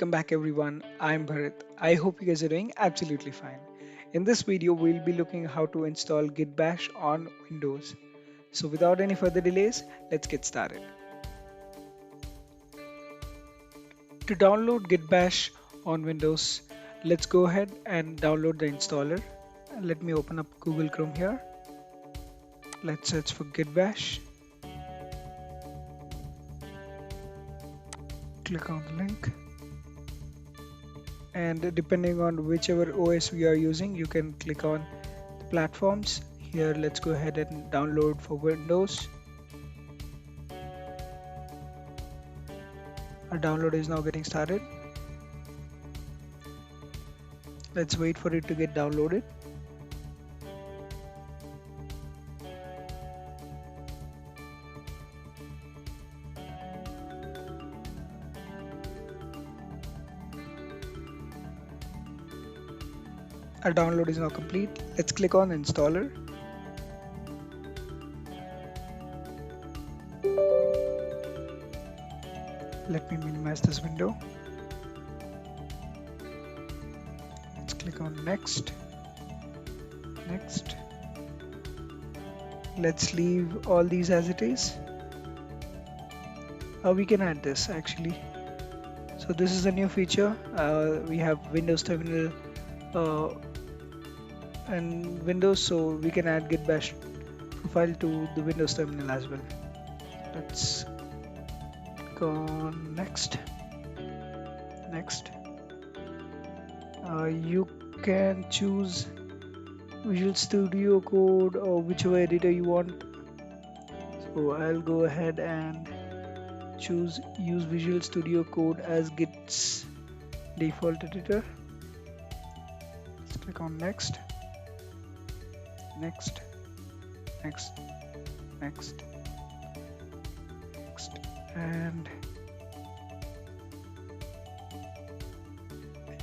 Welcome back everyone. I'm Bharat. I hope you guys are doing absolutely fine. In this video, we'll be looking how to install GitBash on Windows. So without any further delays, let's get started. To download GitBash on Windows, let's go ahead and download the installer. Let me open up Google Chrome here. Let's search for GitBash. Click on the link. And depending on whichever OS we are using, you can click on the platforms. Here, let's go ahead and download for Windows. Our download is now getting started. Let's wait for it to get downloaded. Our download is now complete. Let's click on installer. Let me minimize this window. Let's click on next. Next. Let's leave all these as it is. We can add this actually. So this is a new feature. We have Windows Terminal and Windows, so we can add GitBash profile to the Windows terminal as well. Let's go on next. You can choose Visual Studio Code or whichever editor you want. So I'll go ahead and choose use Visual Studio Code as Git's default editor. Let's click on next. Next, and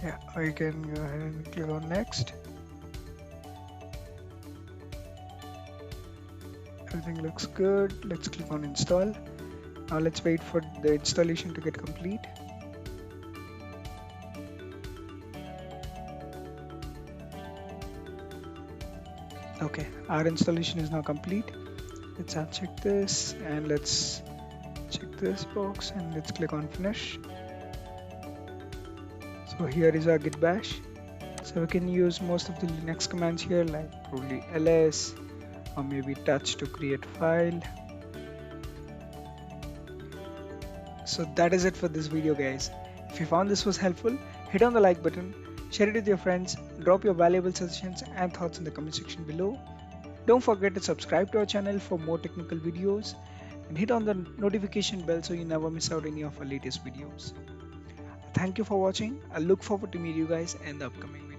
yeah, I can go ahead and click on next. Everything looks good. Let's click on install. Now let's wait for the installation to get complete. Okay, our installation is now complete. Let's uncheck this and let's check this box and let's click on finish. So here is our GitBash. So we can use most of the Linux commands here, like probably ls or maybe touch to create file. So that is it for this video, guys. If you found this was helpful, hit on the like button, share it with your friends, drop your valuable suggestions and thoughts in the comment section below. Don't forget to subscribe to our channel for more technical videos and hit on the notification bell so you never miss out any of our latest videos. Thank you for watching. I look forward to meet you guys in the upcoming video.